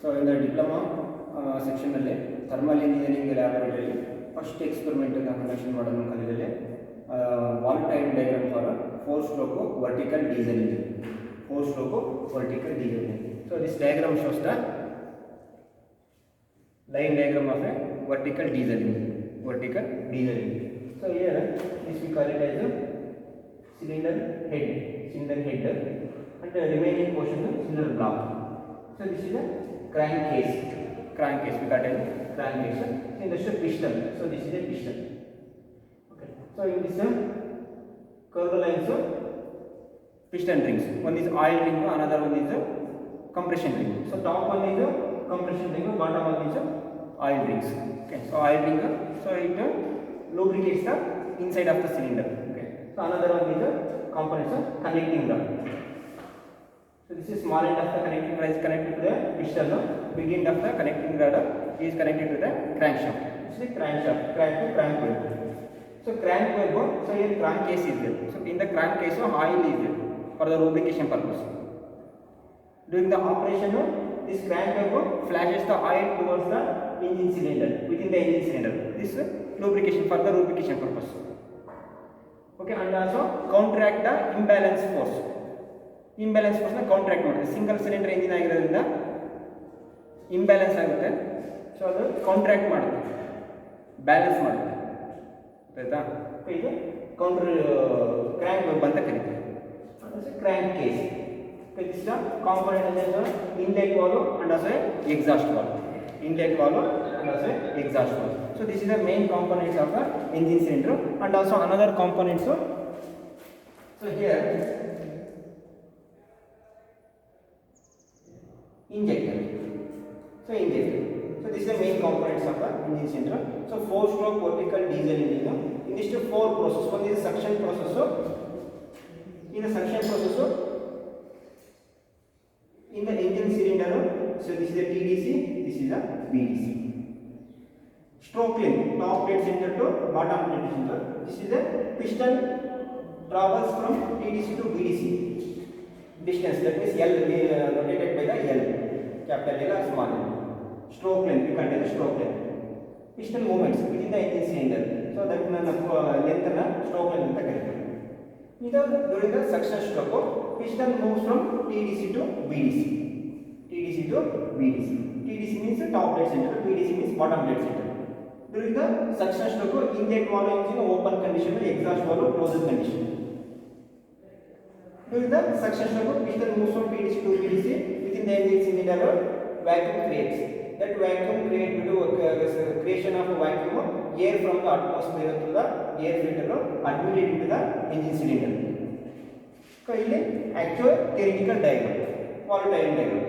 So in the diploma section ಅಲ್ಲಿ thermal engineering laboratory first experiment ಅನ್ನು conduction ಮಾಡೋದನ್ನು ಕಲಿತಿದ್ದೇವೆ. Wall time diagram for a 4-stroke vertical diesel engine. 4-stroke vertical diesel engine. So this diagram shows the line diagram of a vertical diesel engine. Vertical diesel engine. So here this we call it as a cylinder head and the remaining portion is cylinder block. So this is a crankcase we got a crankcase. So this is a piston. So this is a piston. Okay. So in this curved lines of piston rings. One is oil ring, another one is a compression ring. So top one is a compression ring, bottom one is a oil rings. Okay. So oil ring, so it lubricates the inside of the cylinder. Okay. So another one is a components of connecting rod. So this is small end of the connecting rod is connected to the piston. Big end of the connecting rod is connected to the crankshaft. This is crankshaft, crank to crank wheel. So crank wheel, so here crankcase is there. So in the crankcase, oil is there for the lubrication purpose. During the operation, this crank wheel flashes the oil towards the engine cylinder, within the engine cylinder. This lubrication for the lubrication purpose. Okay, and also counteract the imbalance force. Imbalance force na counteract ಮಾಡುತ್ತೆ. Single cylinder engine ಆಗಿರೋದ್ರಿಂದ imbalance ಆಗುತ್ತೆ. So ಅದು ಕೌಂಟ್ರಾಕ್ಟ್ ಮಾಡುತ್ತೆ, balance ಮಾಡುತ್ತೆ. ಆಯ್ತಾ? ಇದು counter crank web ಅಂತ ಕರೀತಾರೆ. ಅದು crank case. This is the component of the inlet valve and also exhaust valve. Inlet valve and also exhaust valve. So this is the main components of the engine cylinder and also another components. So here injector. So injector. So this is the main components of the engine cylinder. So 4-stroke vertical diesel engine. In this 4 process. One is suction process. In the suction process, in the engine cylinder, so this is a TDC, this is a BDC. Stroke length, top dead center to bottom dead center. This is a piston travels from TDC to BDC. Distance, that means L rotated by the L, capital L or small L. Stroke length, you can tell the stroke length. Piston movements within the engine cylinder. So that length and stroke length is correct. During the suction stroke, piston moves from TDC to BDC. TDC to BDC. TDC means top dead center, BDC means bottom dead center. During the suction stroke, inlet valve is in open condition, exhaust valve closed condition. During the suction stroke, piston moves from TDC to BDC. Within the engine cylinder, vacuum creates. That vacuum creates due to creation of vacuum, air from the atmosphere to the air filter admitted into the engine cylinder. So ಇಲ್ಲಿ actual theoretical diagram, valve time diagram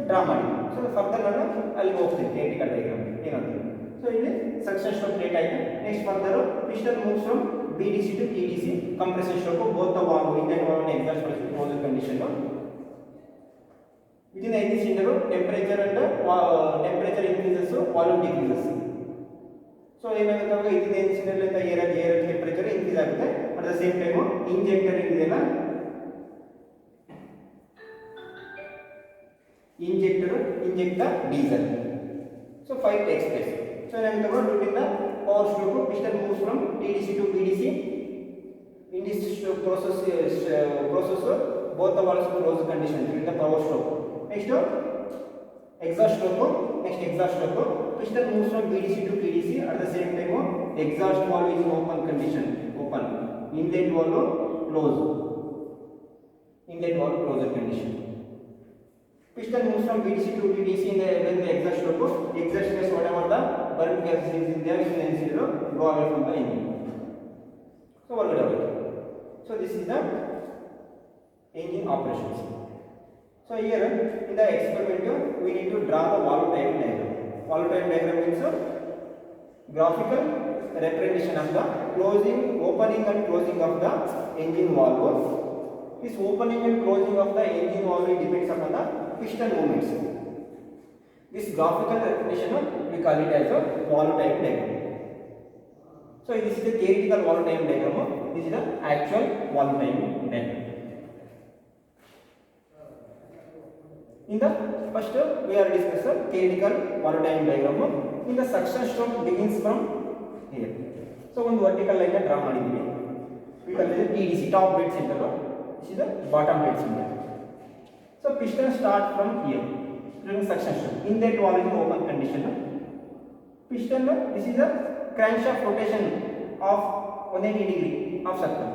draw ಮಾಡಿ. So further ನಾನು ಅಲ್ಲಿ ಹೋಗ್ತೀನಿ theoretical diagram ಏನಂತ. So ಇಲ್ಲಿ ಸಕ್ಸನ್ stroke rate ಆಯ್ತು. Next further piston moves from BDC to TDC, compression stroke, both the valve inlet valve and exhaust valve closed condition. Within the engine cylinder, temperature increases, volume decreases. So ಏನಾಗುತ್ತೆ, ಇದನ್ನ engine cylinder ಇಂದ air temperature increase ಆಗುತ್ತೆ. At the same time injector ಇದೆಯಲ್ಲ, inject the diesel. So 5 takes place. So ಏನಾಗುತ್ತೆ, during the power stroke, piston moves from TDC to BDC. In this process both the valves closed condition during the power stroke. Next exhaust stroke. Piston moves from BDC to TDC. At the same time, exhaust valve is in open condition. Open. Inlet valve closed. Inlet valve closed condition. Piston moves from BDC to TDC in the when the exhaust stroke. Exhaust gas, whatever the burnt gas is in there, in the engine cylinder, go away from the engine. So what will happen? So this is the engine operations. So here in the experiment we need to draw the valve time diagram. Valve time diagram means graphical representation of the opening and closing of the engine valve. This opening and closing of the engine valve depends upon the piston movements. This graphical representation we call it as a valve time diagram. So this is the theoretical valve time diagram. This is the actual valve time diagram. In the first we are discussing theoretical volatile diagram. In the suction stroke begins from here. So one vertical line draw ಮಾಡಿದೀವಿ. We call it TDC, top dead center. This is the bottom dead center. So piston start from here during suction stroke. Inlet valve in open condition. Piston, this is the crankshaft rotation of 180 degree of circle.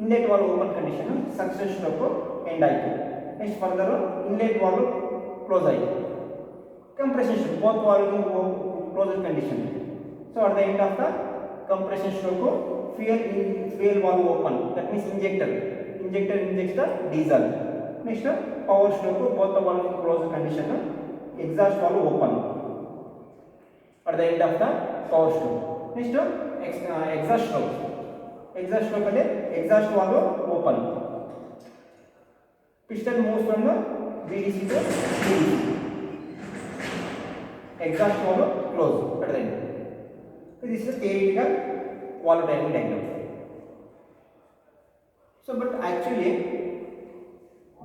Inlet valve open condition, suction stroke end ಆಯಿತು. Next further inlet valve close ಆಯಿತು. Compression stroke, both valve in closed condition. So at the end of the compression stroke, fuel valve open. That means injector injects the diesel. Next power stroke, both the valve in closed condition. Exhaust valve open. At the end of the power stroke. Next exhaust stroke. Exhaust stroke ಅಲ್ಲಿ exhaust valve open. Piston moves from the VDC to TDC. Exhaust valve close at the end. So this is a theoretical valve diagram. So but actually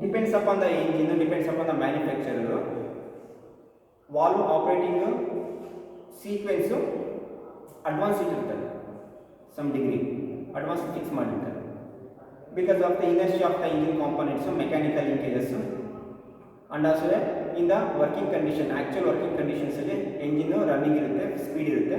depends upon the engine, depends upon the manufacturer. Valve operating sequence advanced ಇರುತ್ತದೆ, some degree advanced fix ಮಾಡಿರ್ತಾರೆ. Because of the inertia of the engine components, mechanical linkages, and also in the working condition, actual working conditions ಅಲ್ಲಿ engine running ಇರುತ್ತೆ, speed ಇರುತ್ತೆ.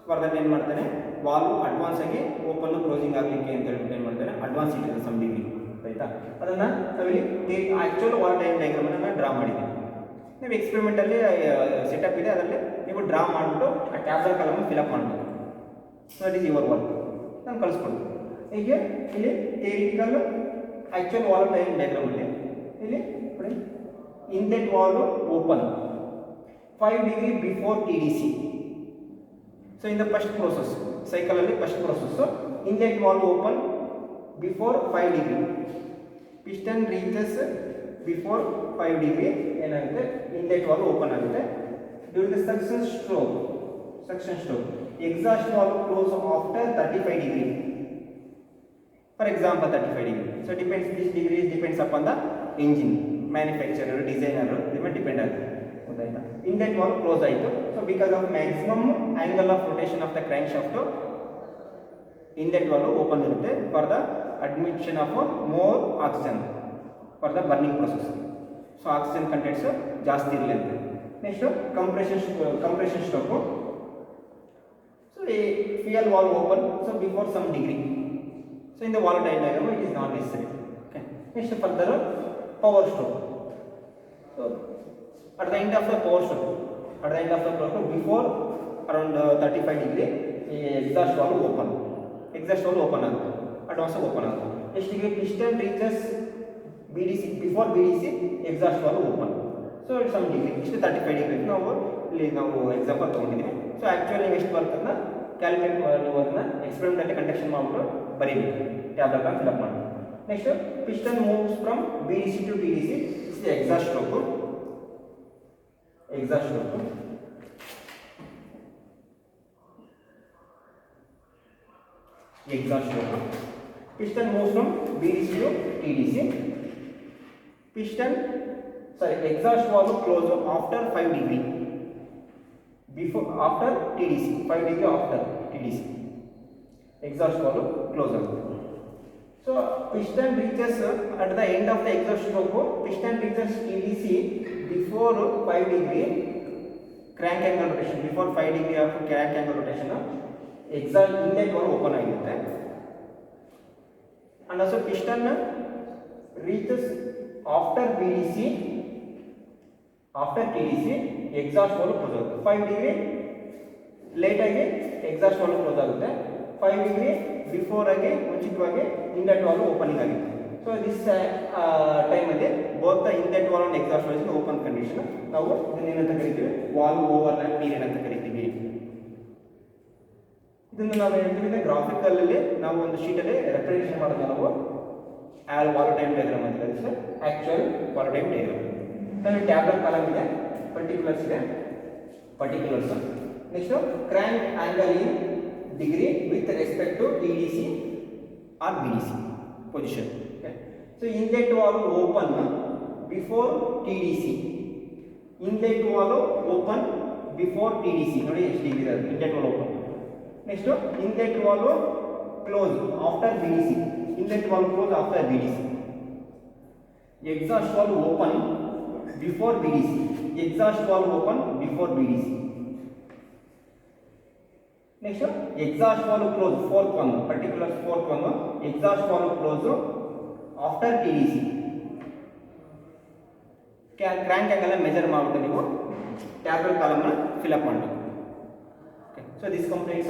For that ಏನು ಮಾಡ್ತಾನೆ, valve advance ಆಗಿ open closing ಆಗಲಿಕ್ಕೆ ಅಂತ ಹೇಳ್ಬಿಟ್ಟು ಏನು ಮಾಡ್ತಾನೆ, advance ಇರುತ್ತೆ some degree, ಆಯ್ತಾ? ಅದನ್ನ ನಾವಿಲ್ಲಿ actual valve diagram ಅನ್ನು ಡ್ರಾ ಮಾಡಿದ್ದೀವಿ. ನೀವು ಎಕ್ಸ್ಪೆರಿಮೆಂಟ್ ಅಲ್ಲಿ ಸೆಟಪ್ ಇದೆ, ಅದರಲ್ಲಿ ನೀವು ಡ್ರಾ ಮಾಡಿಬಿಟ್ಟು ಆ ಟ್ಯಾಬ್ಲೆಟ್ ಕಾಲಮ್ ಫಿಲ್ ಅಪ್ ಮಾಡಬೇಕು. So that is your work. ನಾನು ಕಳಿಸ್ಕೊಡ್ತೀನಿ. ಹೀಗೆ ಇಲ್ಲಿ ಥಿಯರಿಟಿಕಲ್ ಆಕ್ಚುಯಲ್ ವಾಲ್ವ್ ಡಯಾಗ್ರಾಮ್ ಅಲ್ಲಿ ಇಲ್ಲಿ inlet valve open 5 degree before TDC. So in the first process cycle ಅಲ್ಲಿ first process inlet valve open before 5 degree. Piston reaches before 5 degree ಏನಾಗುತ್ತೆ, inlet valve open ಆಗುತ್ತೆ. During the suction stroke exhaust valve close after 35 degree. For example 35 degree. So depends, this degree depends upon the engine, manufacturer, designer, depend ಆಗುತ್ತೆ. ಗೊತ್ತಾಯ್ತಾ? Inlet valve close ಆಯಿತು. So because of maximum angle of rotation of the crankshaft, inlet valve open ಇರುತ್ತೆ for the admission of more oxygen for the burning process. So oxygen contents ಜಾಸ್ತಿ ಇರಲಿ ಅಂತ. Next compression stroke. So a fuel valve open, so before some degree. So in the valve diagram it is not necessary. Okay. Next further power stroke. So at the end of the power stroke, before around 35 degree, exhaust valve open. ಆಗುತ್ತೆ. Advance open ಆಗುತ್ತೆ. Next degree piston reaches BDC, before BDC exhaust valve open. So at some degree, ಇಷ್ಟು 35 degree ನಾವು example ತಗೊಂಡಿದ್ದೀವಿ. So actually ಎಷ್ಟು ಬರ್ತದನ್ನ calculate ಮಾಡಿ ಅದನ್ನ experimentally conduction ಮಾಡಿಬಿಟ್ಟು ಬರೀಬೇಕು, ಟ್ಯಾಬ್ಲೆಟ್ ಫಿಲ್ ಅಪ್ ಮಾಡಿ. Next piston moves from BDC to TDC. It's the exhaust stroke. Piston moves from BDC to TDC. Exhaust valve close after 5 degree. After TDC, 5 degree after TDC, exhaust valve close ಆಗುತ್ತೆ. So piston reaches at the end of the exhaust stroke, piston reaches TDC before 5 degree crank angle rotation. Before 5 degree of crank angle rotation, exhaust inlet valve open ಆಗಿರುತ್ತೆ. And also piston reaches after BDC, after TDC exhaust valve close ಆಗುತ್ತೆ. 5 degree late ಆಗಿ exhaust valve close ಆಗುತ್ತೆ. 5 degree before ಆಗಿ ಮುಂಚಿತವಾಗಿ inlet valve opening ಆಗಿದೆ. So this time ಅಲ್ಲಿ both the inlet valve and exhaust valve in open condition. ನಾವು ಇದನ್ನೇನಂತ ಕರಿತೀವಿ, valve overlap period ಅಂತ ಕರಿತೀವಿ. ಇದನ್ನು ನಾವು ಹೇಳ್ತೀವಿ ಗ್ರಾಫಿಕಲ್ ಅಲ್ಲಿ ನಾವು ಒಂದು ಶೀಟ್ ಅಲ್ಲಿ ರೆಪ್ರೆಸೆಂಟೇಷನ್ ಮಾಡೋದು ನಾವು ವಾಲ್ವ್ ಟೈಮ್ ಡಯಾಗ್ರಾಮ್ ಅಂತ ಕರೀತೀವಿ. Actual valve time diagram. ನಾವು ಟ್ಯಾಬ್ಲೆಟ್ ಕಾಲಮ್ ಇದೆ, ಪರ್ಟಿಕ್ಯುಲರ್ಸ್ ಇದೆ, particulars. Next crank angle in degree with respect to TDC or BDC position. Okay. So inlet valve open before TDC. Inlet valve open before TDC. ನೋಡಿ ಎಷ್ಟು degree ಇದೆ inlet valve open. Next inlet valve close after BDC. Inlet valve close after BDC. Exhaust valve open before BDC. Exhaust valve open before BDC. Next exhaust valve close fourth one, particular fourth one, exhaust valve close after TDC. Crank angle measure ಮಾಡಿಬಿಟ್ಟು ನೀವು tablet column fill up ಮಾಡಬೇಕು. Okay, so this completes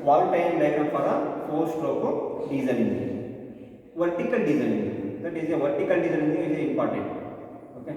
valve diagram for a 4-stroke diesel engine. Vertical diesel engine, that is a vertical diesel engine is important. Okay.